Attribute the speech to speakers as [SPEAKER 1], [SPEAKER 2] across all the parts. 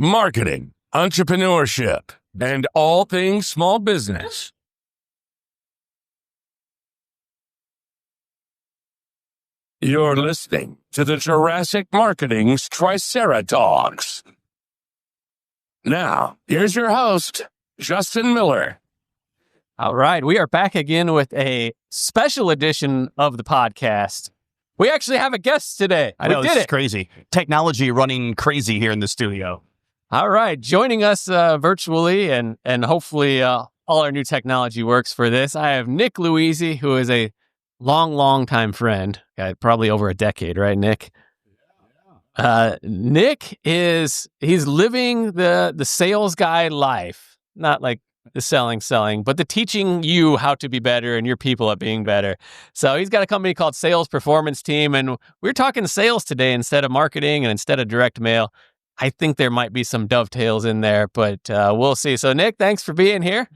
[SPEAKER 1] marketing, entrepreneurship, and all things small business. You're listening to the Jurassic Marketing's Triceratops. Now, here's your host, Justin Miller.
[SPEAKER 2] All right, we are back again with a special edition of the podcast. We actually have a guest today.
[SPEAKER 3] I know, this is crazy. Technology running crazy here in the studio.
[SPEAKER 2] All right, joining us virtually, and hopefully all our new technology works for this. I have Nick Loise, who is a long time friend, probably over a decade, right, Nick? Nick he's living the sales guy life, not like the selling, but the teaching you how to be better and your people at being better. So he's got a company called Sales Performance Team, and we're talking sales today instead of marketing and instead of direct mail. I think there might be some dovetails in there, but we'll see. So Nick, thanks for being here.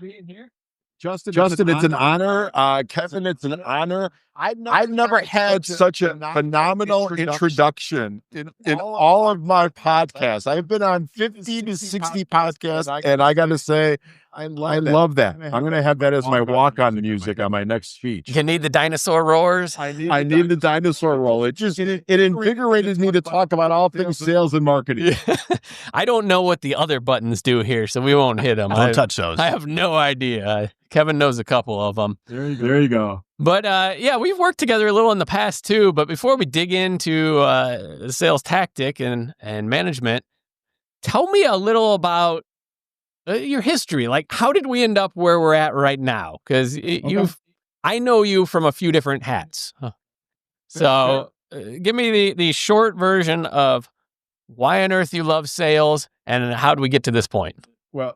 [SPEAKER 4] Justin, it's an honor. Kevin, it's an honor. I've never had such a phenomenal introduction in all of my podcasts. I've been on 50 to 60 podcasts, and I got to say, I love that. I'm going to have that as my walk-on music on my next speech.
[SPEAKER 2] You need the dinosaur roars?
[SPEAKER 4] I need the dinosaur roll. It invigorated me to talk about all things sales and marketing.
[SPEAKER 2] I don't know what the other buttons do here, so we won't hit them.
[SPEAKER 3] Don't touch those.
[SPEAKER 2] I have no idea. Kevin knows a couple of them.
[SPEAKER 4] There you go.
[SPEAKER 2] But yeah, we've worked together a little in the past too. But before we dig into the sales tactic and management, tell me a little about your history. Like, how did we end up where we're at right now? Because I know you from a few different hats. So give me the short version of why on earth you love sales and how do we get to this point?
[SPEAKER 4] Well,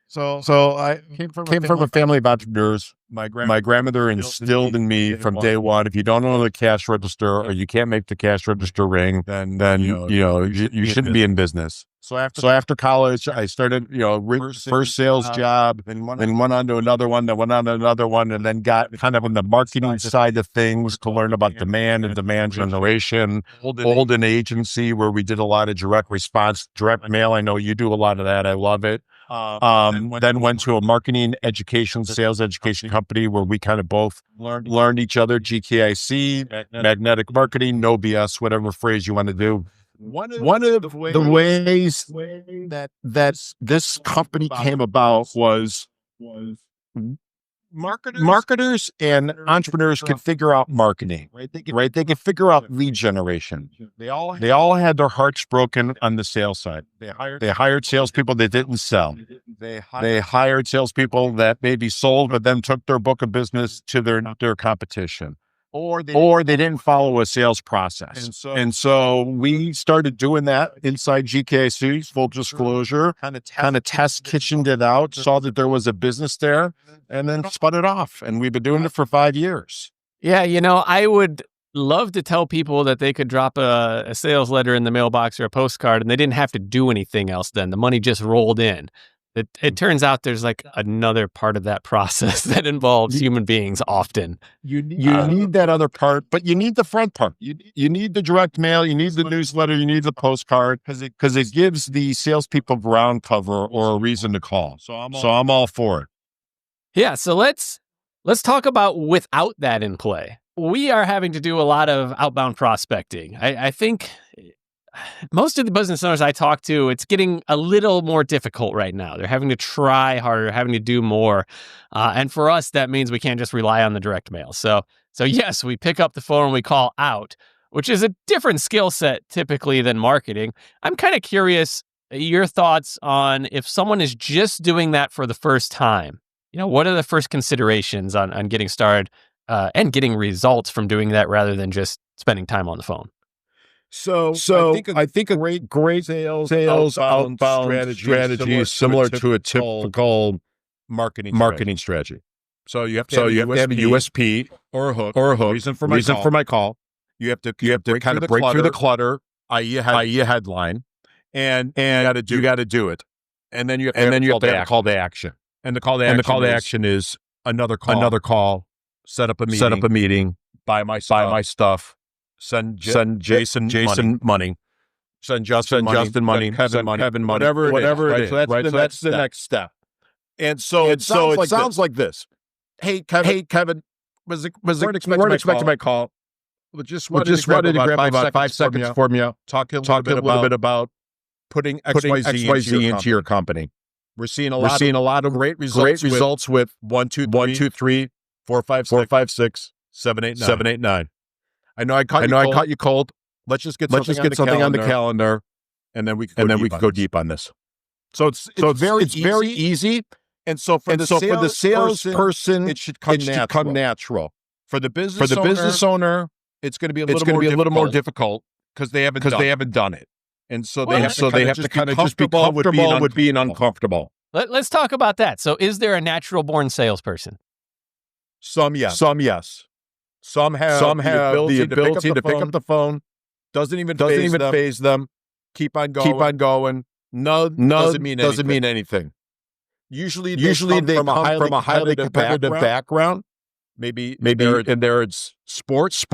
[SPEAKER 4] so I came from a family of entrepreneurs. My grandmother instilled in me from day one, if you don't own the cash register or you can't make the cash register ring, then you shouldn't be in business. So after college, I started, first sales job, then went on to another one, and then got kind of on the marketing side of things to learn about demand and demand generation. Hold an agency where we did a lot of direct response, direct mail. I know you do a lot of that. I love it. Then went to a marketing education, sales education company where we kind of both learned each other, GKIC, magnetic marketing, no BS, whatever phrase you want to do. One of the ways that this company came about was marketers and entrepreneurs could figure out marketing, right? They could figure out lead generation. They all had their hearts broken on the sales side. They hired salespeople that didn't sell. They hired salespeople that maybe sold, but then took their book of business to their competition. Or they didn't follow a sales process. And so we started doing that inside GKC, full disclosure, kind of test kitchened it out, saw that there was a business there, and then spun it off. And we've been doing it for 5 years.
[SPEAKER 2] Yeah, I would love to tell people that they could drop a sales letter in the mailbox or a postcard and they didn't have to do anything else then. The money just rolled in. It turns out there's like another part of that process that involves human beings often.
[SPEAKER 4] You need that other part, but you need the front part. You need the direct mail, you need the newsletter, you need the postcard because it gives the salespeople ground cover or a reason to call. So I'm all for it.
[SPEAKER 2] Yeah, so let's talk about without that in play. We are having to do a lot of outbound prospecting. I think most of the business owners I talk to, it's getting a little more difficult right now. They're having to try harder, having to do more. And for us, that means we can't just rely on the direct mail. So yes, we pick up the phone and we call out, which is a different skill set typically than marketing. I'm kind of curious your thoughts on if someone is just doing that for the first time. What are the first considerations on getting started and getting results from doing that rather than just spending time on the phone?
[SPEAKER 4] So I think a great sales outbound strategy is similar to a typical marketing strategy. So you have to have a USP or a hook. Reason for my call. You have to kind of break through the clutter, i.e. a headline, and you got to do it. And then you have to have a call to action. And the call to action is another call, set up a meeting, buy my stuff. Send Jason money. send Justin money, Kevin money, whatever it is. So that's the next step. And so it sounds like this. Hey, Kevin, weren't expecting my call. Just wanted to grab about 5 seconds from you. Talk a little bit about putting XYZ into your company. We're seeing a lot of great results with 1, 2, 3, 4, 5, 6, 7, 8, 9. I know I caught you cold. Let's just get something on the calendar, and then we can go deep on this. So it's very easy. And so for the salesperson, it should come natural. For the business owner, it's going to be a little more difficult because they haven't done it. And so they have to kind of just be comfortable with being uncomfortable.
[SPEAKER 2] Let's talk about that. So is there a natural born salesperson?
[SPEAKER 4] Some yes. Some have the ability to pick up the phone. Doesn't even phase them. Keep on going. No, doesn't mean anything. Usually they come from a highly competitive background. Maybe it's sports,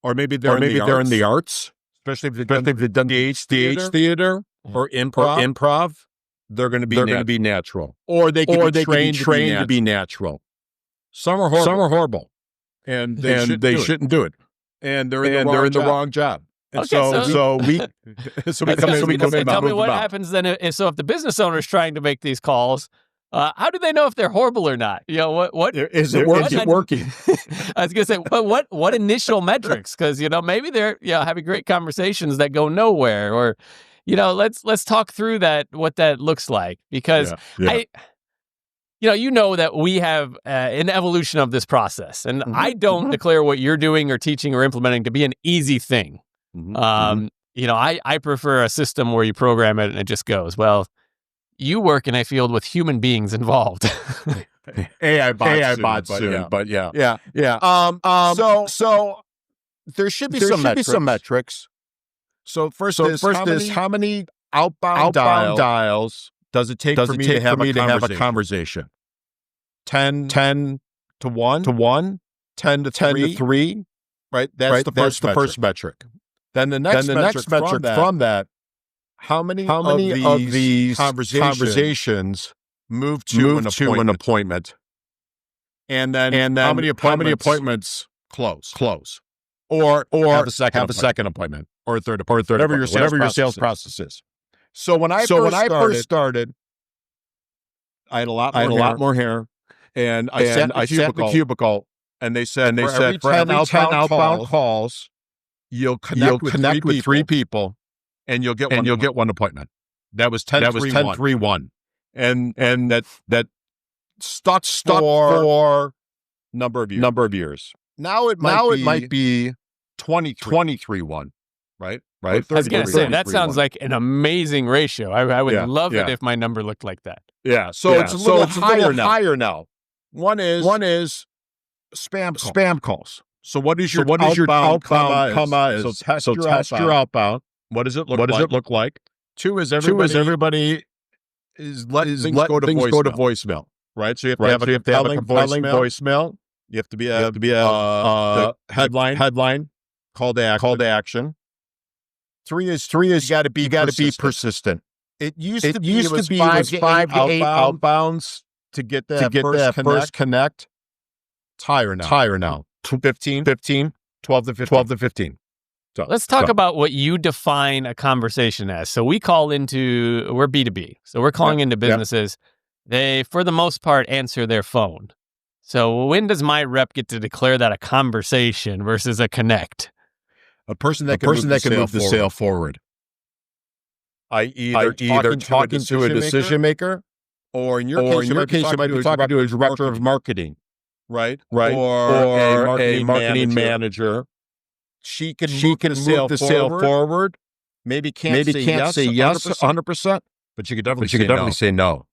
[SPEAKER 4] or maybe they're in the arts. Especially if they've done the H theater or improv, they're going to be natural, or they can be trained to be natural. Some are horrible, and they shouldn't do it, and they're in the wrong job. And
[SPEAKER 2] okay,
[SPEAKER 4] so we
[SPEAKER 2] tell me what happens then. If the business owner is trying to make these calls, how do they know if they're horrible or not? You know, what
[SPEAKER 4] is it working?
[SPEAKER 2] I was going to say, what initial metrics? Because maybe they're having great conversations that go nowhere, or let's talk through what that looks like, because that we have an evolution of this process, and I don't declare what you're doing or teaching or implementing to be an easy thing. I prefer a system where you program it and it just goes. Well, you work in a field with human beings involved.
[SPEAKER 4] AI bots soon, but yeah. So there should be some metrics. So first is how many outbound dials does it take for me to have a conversation? 10 to 1, 10 to 3, right? That's the first metric. Then the next metric from that, how many of these conversations move to an appointment? And then how many appointments close? Or have a second appointment, or a third appointment, whatever your sales process is. So when I first started, I had a lot more hair, and I sat in the cubicle, and they said for every 10 outbound calls, you'll connect with 3 people, and you'll get one appointment. That was 10-3-1, and that stuck for number of years. Now it might be 23-1, right?
[SPEAKER 2] I was going to say, that sounds like an amazing ratio. I would love it if my number looked like that.
[SPEAKER 4] Yeah, so it's a little higher now. One is spam calls. So what is your outbound comma? So test your outbound. What does it look like? 2 is everybody is letting things go to voicemail, right? So you have to have a compelling voicemail. You have to be a headline, call to action. 3 is you got to be persistent. It used to be 5 to 8 outbounds to get that first connect. It's higher now. 15, 12 to 15. So,
[SPEAKER 2] let's talk about what you define a conversation as. So we're B2B. So we're calling into businesses. They, for the most part, answer their phone. So when does my rep get to declare that a conversation versus a connect?
[SPEAKER 4] A person that can move the sale forward. Either talking to a decision maker, or in your case, you might be talking to a director of marketing, right? Or a marketing manager. She can move the sale forward. Maybe can't say yes 100%, but you could definitely say no.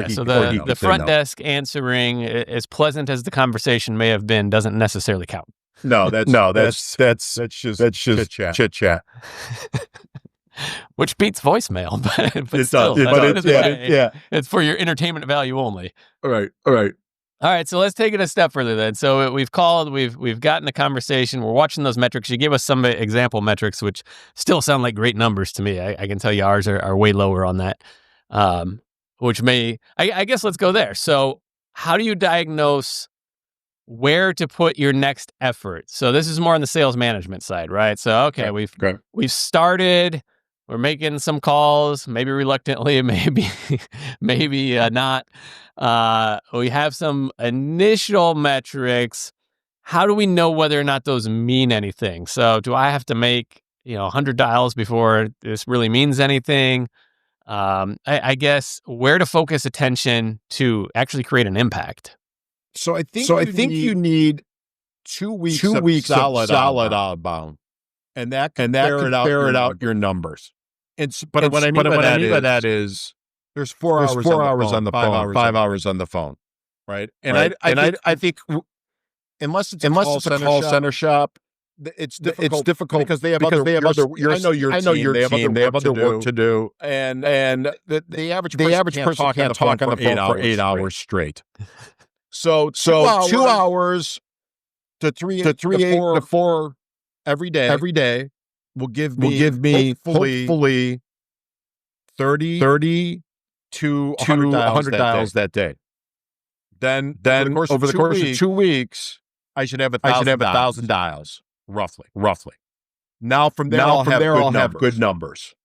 [SPEAKER 2] So the front desk answering, as pleasant as the conversation may have been, doesn't necessarily count.
[SPEAKER 4] No, that's just chit chat.
[SPEAKER 2] Which beats voicemail, but
[SPEAKER 4] it
[SPEAKER 2] still,
[SPEAKER 4] does. It's for
[SPEAKER 2] it's for your entertainment value only.
[SPEAKER 4] All right.
[SPEAKER 2] All right, so let's take it a step further then. So we've called, we've gotten the conversation, we're watching those metrics. You gave us some example metrics, which still sound like great numbers to me. I can tell you ours are way lower on that, which I guess let's go there. So how do you diagnose where to put your next effort? So this is more on the sales management side, right? So, okay, we've started, we're making some calls, maybe reluctantly, maybe not. We have some initial metrics. How do we know whether or not those mean anything? So do I have to make, 100 dials before this really means anything? I guess where to focus attention to actually create an impact.
[SPEAKER 4] So I think you need 2 weeks of solid outbound, and that can ferret out your numbers. But what I mean by that is there's 4 hours on the phone, 5 hours on the phone, right? And I think unless it's a call center shop, it's difficult because they have other. I know your team. They have other work to do, and the average person can't talk on the phone for 8 hours straight. So 2 hours to 3 to 4 every day will give me hopefully 30 to 100 dials that day. Then over the course of 2 weeks, I should have 1,000 dials roughly. Now from there, I'll have good numbers.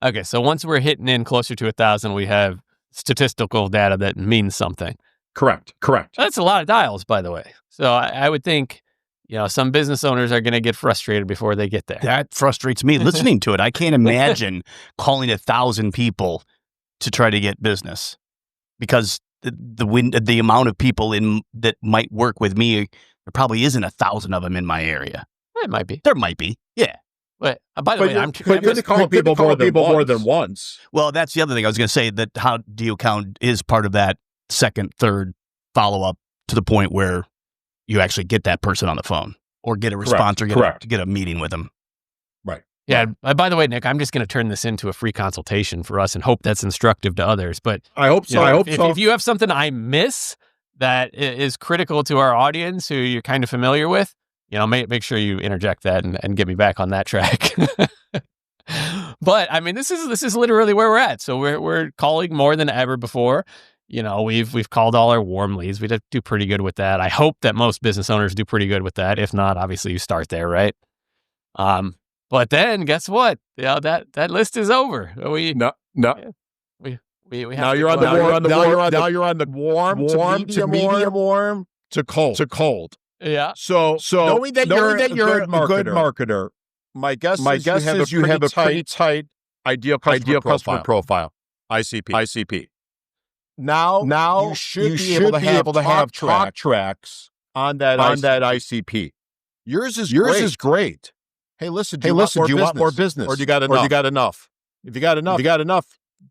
[SPEAKER 2] Okay, so once we're hitting in closer to 1,000, we have statistical data that means something.
[SPEAKER 4] Correct.
[SPEAKER 2] That's a lot of dials, by the way. So I would think, some business owners are going to get frustrated before they get there.
[SPEAKER 3] That frustrates me listening to it. I can't imagine calling 1,000 people to try to get business, because the amount of people that might work with me, there probably isn't 1,000 of them in my area.
[SPEAKER 2] It might be.
[SPEAKER 3] There might be. Yeah.
[SPEAKER 2] But by the way, I'm
[SPEAKER 4] just calling people more than once.
[SPEAKER 3] Well, that's the other thing I was going to say. That how do you count is part of that second, third follow-up to the point where you actually get that person on the phone or get a response or get a meeting with them.
[SPEAKER 4] Right.
[SPEAKER 2] Yeah. By the way, Nick, I'm just going to turn this into a free consultation for us and hope that's instructive to others. But
[SPEAKER 4] I hope so.
[SPEAKER 2] If you have something I miss that is critical to our audience who you're kind of familiar with, make sure you interject that and get me back on that track. But I mean, this is literally where we're at. So we're calling more than ever before. We've called all our warm leads. We do pretty good with that. I hope that most business owners do pretty good with that. If not, obviously you start there, right? But then guess what? That list is over. We have
[SPEAKER 4] now you're on the warm to medium warm to cold.
[SPEAKER 2] Yeah.
[SPEAKER 4] So knowing that you're a good marketer, my guess is you have a pretty tight ideal customer profile. ICP. Now you should be able to have talk tracks on that ICP. Yours is great. Hey, listen, do you want more business? Or do you got enough? If you got enough,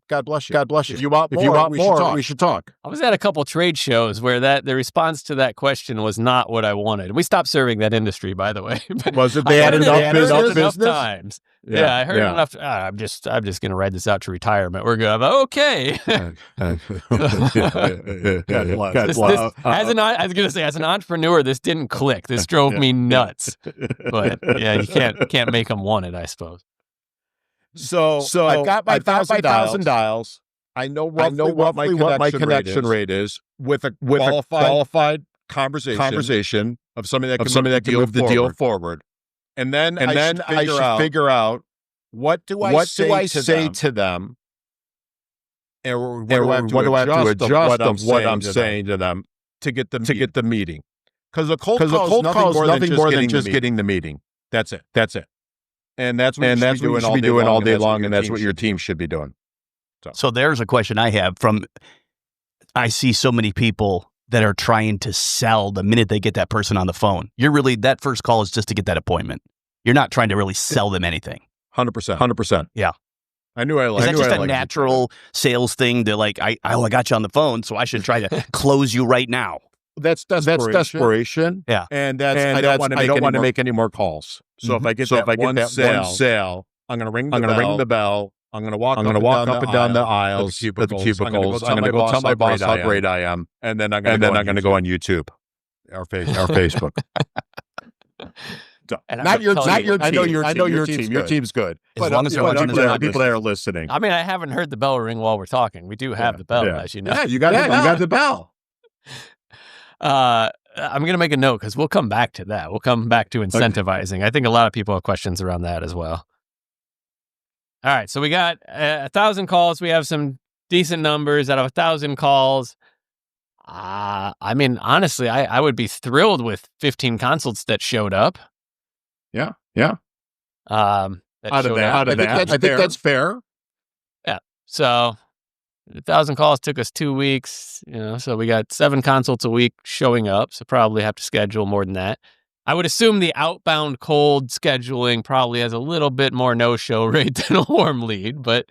[SPEAKER 4] God bless you. If you want more, we should talk.
[SPEAKER 2] I was at a couple trade shows where the response to that question was not what I wanted. We stopped serving that industry, by the way.
[SPEAKER 4] Was it they had enough business?
[SPEAKER 2] Times. Yeah, I heard enough. I'm just going to ride this out to retirement. We're good. Okay. I was going to say, as an entrepreneur, this didn't click. This drove me nuts. But yeah, you can't make them want it, I suppose.
[SPEAKER 4] So I've got my 1,000 dials. I know roughly what my connection rate is with a qualified conversation of something that can move the deal forward. And then I should figure out what do I say to them, and what do I have to adjust of what I'm saying to them to get the meeting. Because a cold call is nothing more than just getting the meeting. That's it. And that's what you should be doing all day long, and that's what your team should be doing.
[SPEAKER 3] So there's a question I have I see so many people that are trying to sell the minute they get that person on the phone. That first call is just to get that appointment. You're not trying to really sell them anything.
[SPEAKER 4] 100%.
[SPEAKER 3] Yeah.
[SPEAKER 4] I knew I liked
[SPEAKER 3] it. Is that just a natural sales thing to I got you on the phone, so I should try to close you right now?
[SPEAKER 4] That's desperation.
[SPEAKER 3] Yeah.
[SPEAKER 4] And I don't want to make any more calls. So if I get that one sale, I'm going to ring the bell. I'm going to walk up and down the aisles of the cubicles. I'm going to go tell my boss how great I am. And then I'm going to go on YouTube or Facebook. Not your team. I know your team. Your team's good.
[SPEAKER 3] As long as they're
[SPEAKER 4] people that are listening.
[SPEAKER 2] I mean, I haven't heard the bell ring while we're talking. We do have the bell, as you know.
[SPEAKER 4] Yeah, you got the bell.
[SPEAKER 2] I'm going to make a note because we'll come back to that. We'll come back to incentivizing. I think a lot of people have questions around that as well. All right, so we got 1,000 calls. We have some decent numbers out of 1,000 calls. I mean, honestly, I would be thrilled with 15 consults that showed up.
[SPEAKER 4] Yeah.
[SPEAKER 2] I
[SPEAKER 4] think that's fair.
[SPEAKER 2] Yeah. So 1,000 calls took us 2 weeks. So we got 7 consults a week showing up. So probably have to schedule more than that. I would assume the outbound cold scheduling probably has a little bit more no-show rate than a warm lead, but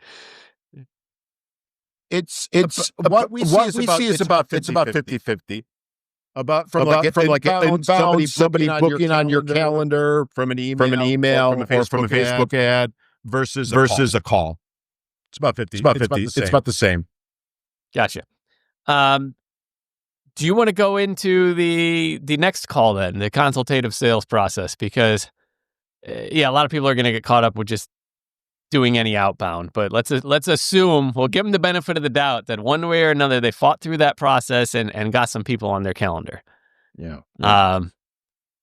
[SPEAKER 4] it's what we see is about 50-50. From inbound, somebody booking on your calendar from an email or from a Facebook ad versus a call. It's about 50. It's about the same.
[SPEAKER 2] Gotcha. Do you want to go into the next call then, the consultative sales process? Because a lot of people are going to get caught up with just doing any outbound. But let's assume, we'll give them the benefit of the doubt that one way or another they fought through that process and got some people on their calendar.
[SPEAKER 4] Yeah.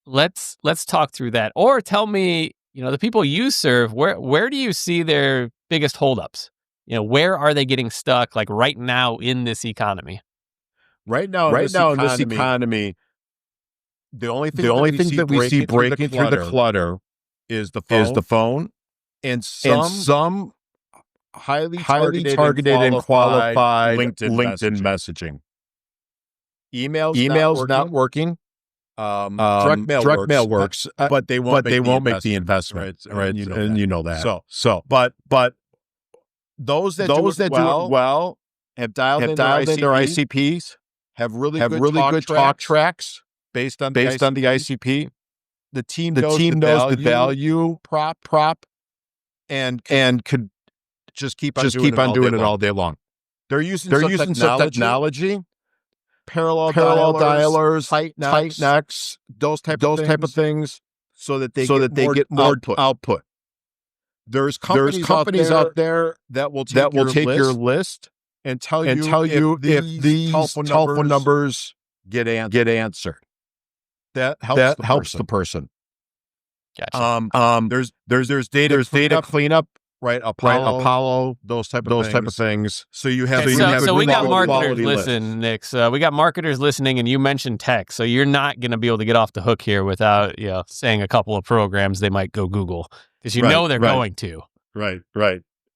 [SPEAKER 2] Let's talk through that, or tell me, the people you serve, where do you see their biggest holdups? Where are they getting stuck? Like right now in this economy.
[SPEAKER 4] Right now in this economy, the only thing that we see breaking through the clutter is the phone, and some highly targeted and qualified LinkedIn messaging. Email's not working. Direct mail works, but they won't make the investment, right? And you know that. So, but those that do it well have dialed in their ICPs. Have really good talk tracks based on the ICP. The team knows the value prop and could just keep on doing it all day long. They're using some technology, parallel dialers, tight necks, those type of things, so that they get more output. There's companies out there that will take your list and tell you if these telephone numbers get answered. That helps the person.
[SPEAKER 2] Gotcha.
[SPEAKER 4] There's data cleanup, right? Apollo, those type of things. So you have
[SPEAKER 2] so we got marketers listening, Nick. So we got marketers listening, and you mentioned tech. So you're not going to be able to get off the hook here without saying a couple of programs they might go Google, because they're going to.
[SPEAKER 4] Right.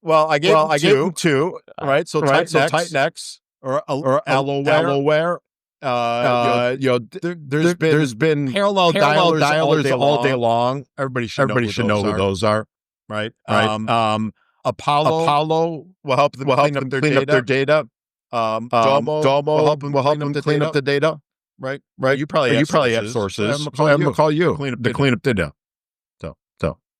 [SPEAKER 4] Well, I gave them two, right? So tight necks or Alloware. There's been parallel dialers all day long. Everybody should know who those are, right? Apollo will help them clean up their data. Domo will help them clean up the data, right? You probably have sources. I'm gonna call you to clean up data. So.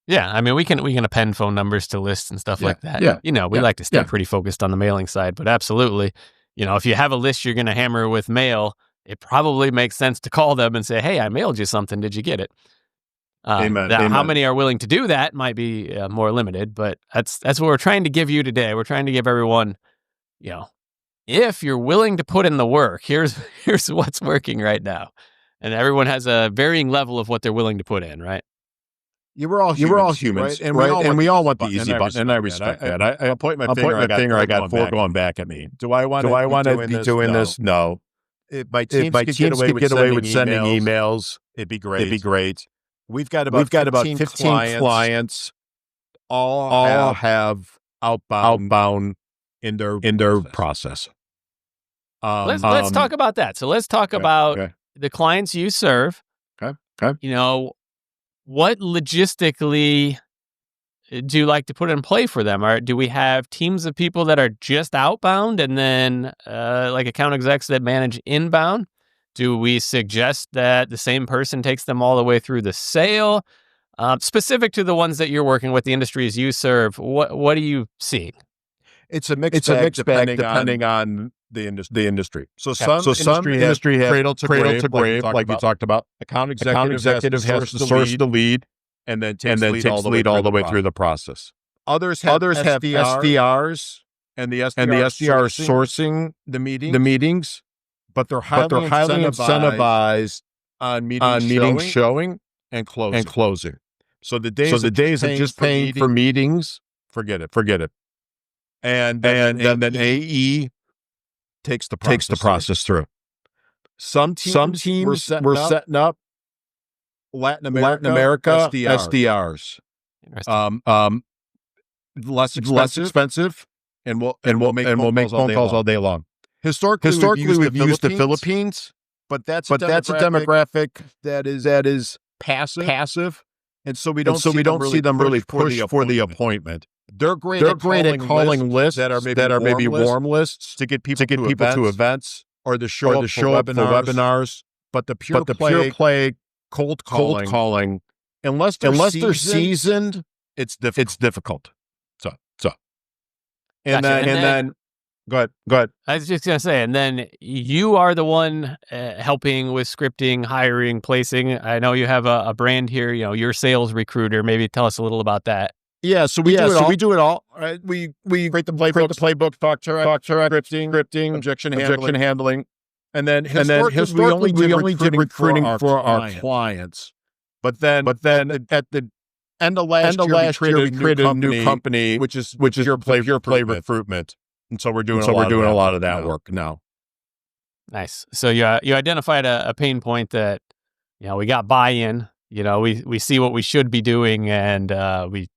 [SPEAKER 2] Yeah, I mean, we can append phone numbers to lists and stuff like that.
[SPEAKER 4] Yeah.
[SPEAKER 2] We like to stay pretty focused on the mailing side, but absolutely, if you have a list you're going to hammer with mail, it probably makes sense to call them and say, "Hey, I mailed you something. Did you get it?"
[SPEAKER 4] Amen.
[SPEAKER 2] How many are willing to do that might be more limited, but that's what we're trying to give you today. We're trying to give everyone, if you're willing to put in the work, here's what's working right now, and everyone has a varying level of what they're willing to put in, right?
[SPEAKER 4] We're all humans, right? And we all want the easy button, and I respect that. I'll point my finger. I got 4 going back at me. Do I want to be doing this? No. If my teams could get away with sending emails, it'd be great. We've got about 15 clients. All have outbound in their process.
[SPEAKER 2] Let's talk about that. So let's talk about the clients you serve.
[SPEAKER 4] Okay.
[SPEAKER 2] What logistically do you like to put in play for them? Or do we have teams of people that are just outbound and then like account execs that manage inbound? Do we suggest that the same person takes them all the way through the sale? Specific to the ones that you're working with, the industries you serve, what are you seeing?
[SPEAKER 4] It's a mixed bag depending on the industry. So some industry have cradle to grave, like we talked about. Account executive has to source the lead and then takes lead all the way through the process. Others have SDRs, and the SDR is sourcing the meetings, but they're highly incentivized on meetings showing and closing. So the days of just paying for meetings, forget it. And then AE takes the process through. Some teams were setting up Latin America SDRs. Less expensive, and we'll make phone calls all day long. Historically, we've used the Philippines, but that's a demographic that is passive, and so we don't see them really push for the appointment. They're great at calling lists that are maybe warm lists to get people to events or to show up for webinars. But the pure play cold calling, unless they're seasoned, it's difficult. So, and then go ahead.
[SPEAKER 2] I was just gonna say, and then you are the one helping with scripting, hiring, placing. I know you have a brand here. Your sales recruiter. Maybe tell us a little about that.
[SPEAKER 4] Yeah, so we do it all. Right? We create the playbook, talk track, scripting, objection handling, and then historically we only did recruiting for our clients. But then at the end of last year we created a new company, which is pure play recruitment, and so we're doing a lot of that work now.
[SPEAKER 2] Nice. So you identified a pain point that we got buy-in. We see what we should be doing, and we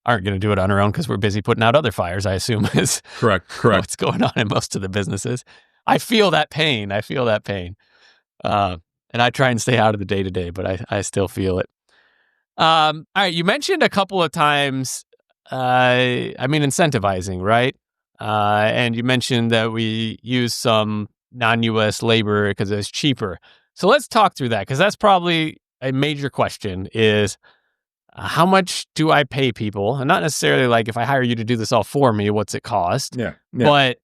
[SPEAKER 2] aren't going to do it on our own because we're busy putting out other fires, I assume is
[SPEAKER 4] correct.
[SPEAKER 2] What's going on in most of the businesses. I feel that pain. And I try and stay out of the day-to-day, but I still feel it. All right. You mentioned a couple of times, incentivizing, right? And you mentioned that we use some non-US labor because it's cheaper. So let's talk through that, because that's probably a major question is, how much do I pay people? And not necessarily like, if I hire you to do this all for me, what's it cost?
[SPEAKER 4] Yeah.
[SPEAKER 2] But,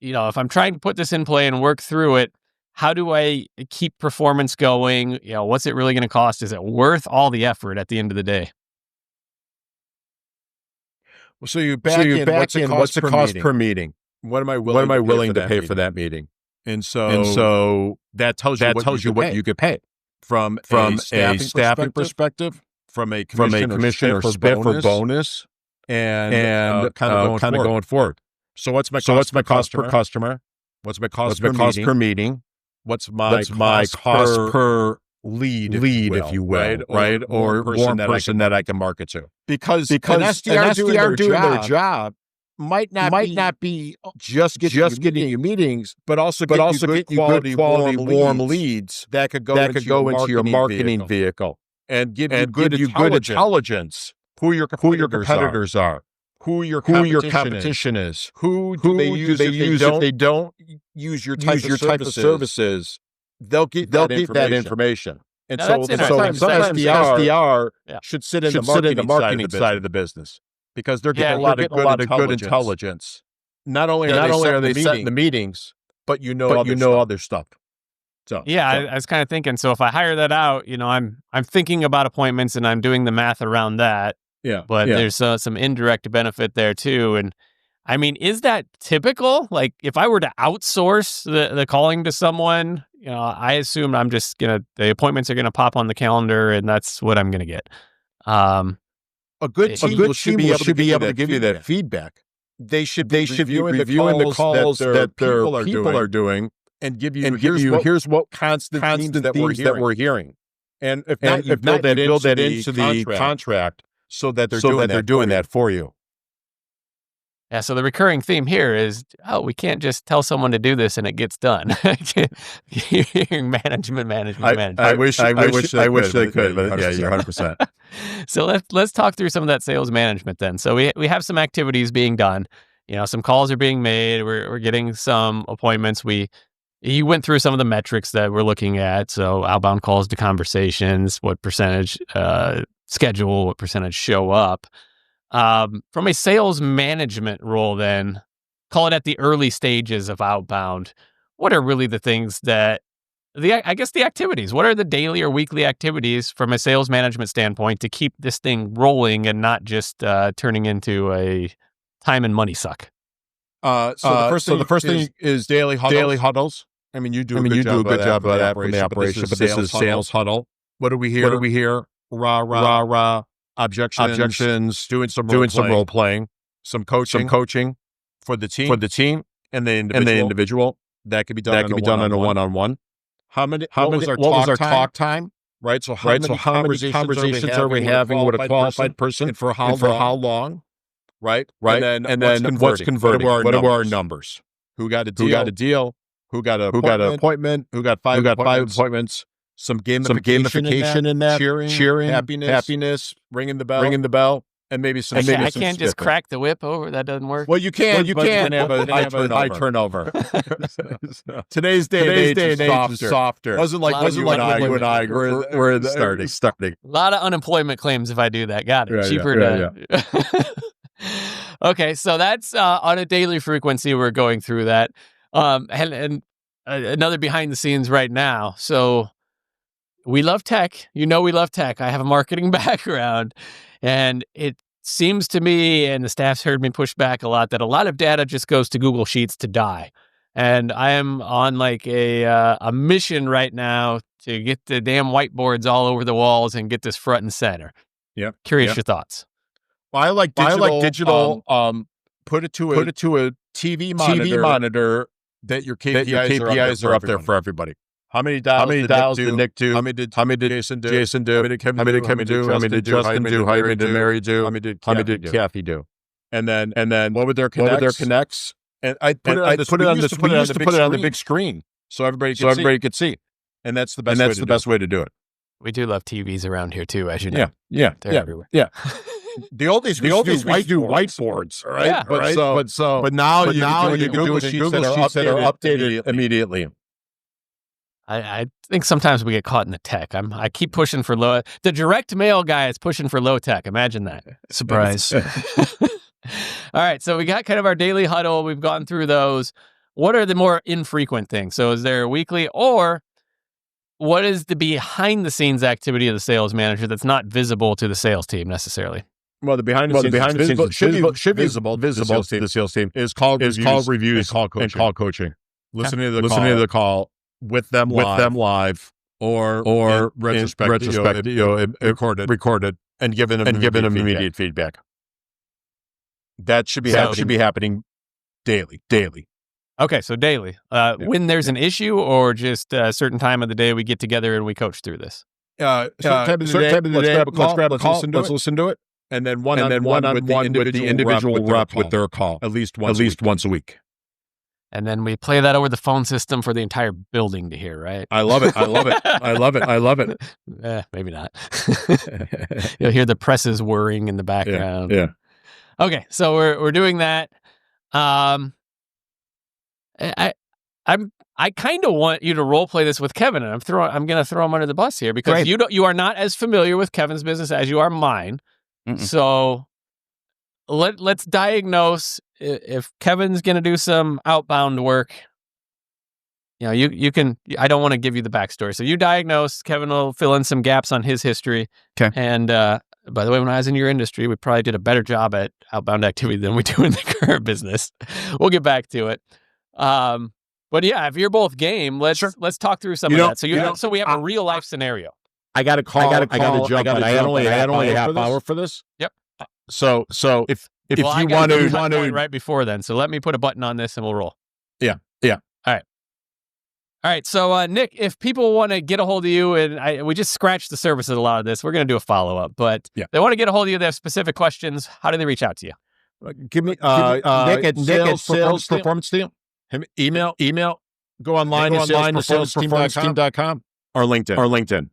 [SPEAKER 2] if I'm trying to put this in play and work through it, how do I keep performance going? What's it really going to cost? Is it worth all the effort at the end of the day?
[SPEAKER 4] Well, so you back in what's the cost per meeting? What am I willing to pay for that meeting? And so that tells you what you could pay from a staffing perspective. From a commission or spiff or bonus, and kind of going forward. So what's my cost per customer? What's my cost per meeting? What's my cost per lead, if you will, right? Or one person that I can market to. Because an SDR doing their job might not be just getting you meetings, but also get you good quality warm leads that could go into your marketing vehicle. And give you good intelligence. Who your competitors are, who your competition is, who do they use if they don't use your type of services. They'll get that information. And so sometimes SDR should sit in the marketing side of the business, because they're getting a lot of good intelligence. Not only are they setting the meetings, but other stuff. So,
[SPEAKER 2] I was kind of thinking, so if I hire that out, I'm thinking about appointments and I'm doing the math around that.
[SPEAKER 4] Yeah.
[SPEAKER 2] But there's some indirect benefit there too. And is that typical? Like, if I were to outsource the calling to someone, I assume the appointments are going to pop on the calendar and that's what I'm going to get.
[SPEAKER 4] A good team should be able to give you that feedback. They should be reviewing the calls that their people are doing. And give you here's what constant themes that we're hearing, and if not, you build that into the contract so that they're doing that for you.
[SPEAKER 2] Yeah. So the recurring theme here is, we can't just tell someone to do this and it gets done. management.
[SPEAKER 4] I wish they could, but yeah, you're 100%.
[SPEAKER 2] So let's talk through some of that sales management then. So we have some activities being done. Some calls are being made. We're getting some appointments. You went through some of the metrics that we're looking at. So outbound calls to conversations, what percentage schedule, what percentage show up. From a sales management role, then, call it at the early stages of outbound, what are really the things that, I guess the activities, what are the daily or weekly activities from a sales management standpoint to keep this thing rolling and not just turning into a time and money suck?
[SPEAKER 4] So the first thing is daily huddles. I mean, you do a good job of that from the operation, but this is sales huddle. What do we hear? Rah, objections, doing some role playing, some coaching for the team and the individual. That could be done on a one-on-one. What was our talk time? Right. So how many conversations are we having with a qualified person, and for how long? Right. And then what's converting? What are our numbers? Who got a deal? Who got an appointment? Who got five appointments? Some gamification in that. Cheering, happiness, ringing the bell, and maybe some.
[SPEAKER 2] I can't just crack the whip over. That doesn't work.
[SPEAKER 4] Well, you can. You can have a high turnover. Today's day and age is softer. Wasn't like you and I were starting.
[SPEAKER 2] A lot of unemployment claims if I do that. Got it. Cheaper to. Okay, so that's on a daily frequency. We're going through that, and another behind the scenes right now. So we love tech. We love tech. I have a marketing background, and it seems to me, and the staff's heard me push back a lot, that a lot of data just goes to Google Sheets to die. And I am on like a mission right now to get the damn whiteboards all over the walls and get this front and center.
[SPEAKER 4] Yeah.
[SPEAKER 2] Curious your thoughts.
[SPEAKER 4] Well, I like digital. Put it to a TV monitor that your KPIs are up there for everybody. How many dials did Nick do? How many did Jason do? How many did Kevin do? How many did Justin do? How many did Mary do? How many did Kathy do? And then what would their connects? And I put it on the big screen so everybody could see. And that's the best way to do it.
[SPEAKER 2] We do love TVs around here too, as you know.
[SPEAKER 4] Yeah.
[SPEAKER 2] They're everywhere.
[SPEAKER 4] Yeah. The old days we do whiteboards, right?
[SPEAKER 2] Yeah.
[SPEAKER 4] But now you Google Sheets that are updated immediately.
[SPEAKER 2] I think sometimes we get caught in the tech. I keep pushing for low. The direct mail guy is pushing for low tech. Imagine that.
[SPEAKER 3] Surprise.
[SPEAKER 2] All right, so we got kind of our daily huddle. We've gone through those. What are the more infrequent things? So is there a weekly, or what is the behind the scenes activity of the sales manager that's not visible to the sales team necessarily?
[SPEAKER 4] Well, the behind the scenes should be visible to the sales team is called reviews and call coaching. Listening to the call with them live or retrospective, recorded and given them immediate feedback. That should be happening daily.
[SPEAKER 2] Okay, so daily. When there's an issue, or just a certain time of the day we get together and we coach through this?
[SPEAKER 4] Certain time of the day, let's grab a call, let's listen to it. And then one-on-one with the individual rep with their call at least once a week.
[SPEAKER 2] And then we play that over the phone system for the entire building to hear, right?
[SPEAKER 4] I love it.
[SPEAKER 2] Maybe not. You'll hear the presses whirring in the background.
[SPEAKER 4] Yeah.
[SPEAKER 2] Okay, so we're doing that. I kind of want you to role play this with Kevin, and I'm going to throw him under the bus here because
[SPEAKER 3] Great.
[SPEAKER 2] you are not as familiar with Kevin's business as you are mine.
[SPEAKER 3] Mm-mm.
[SPEAKER 2] So let's diagnose if Kevin's going to do some outbound work. You can. I don't want to give you the backstory, so you diagnose. Kevin will fill in some gaps on his history.
[SPEAKER 3] Okay.
[SPEAKER 2] And by the way, when I was in your industry, we probably did a better job at outbound activity than we do in the current business. We'll get back to it. But yeah, if you're both game, let's talk through some of that. So we have a real life scenario.
[SPEAKER 4] I got to call. I got to jump. I had only a half hour for this.
[SPEAKER 2] Yep.
[SPEAKER 4] So if you want to
[SPEAKER 2] right before then, so let me put a button on this and we'll roll.
[SPEAKER 4] Yeah.
[SPEAKER 2] All right. So Nick, if people want to get a hold of you, and we just scratched the surface of a lot of this, we're going to do a follow up. But they want to get a hold of you. They have specific questions. How do they reach out to you?
[SPEAKER 4] Give me Nick at Sales Performance Team. Email. Go online to salesperformanceteam.com or LinkedIn.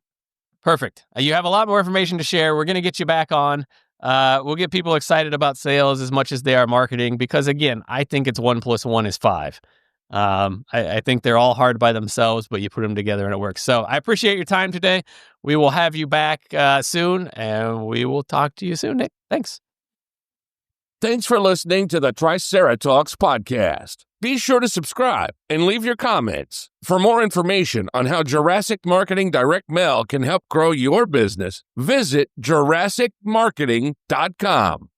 [SPEAKER 2] Perfect. You have a lot more information to share. We're going to get you back on. We'll get people excited about sales as much as they are marketing, because again, I think it's 1 + 1 is 5. I think they're all hard by themselves, but you put them together and it works. So I appreciate your time today. We will have you back soon, and we will talk to you soon, Nick. Thanks.
[SPEAKER 1] Thanks for listening to the Triceratops podcast. Be sure to subscribe and leave your comments. For more information on how Jurassic Marketing Direct Mail can help grow your business, visit JurassicMarketing.com.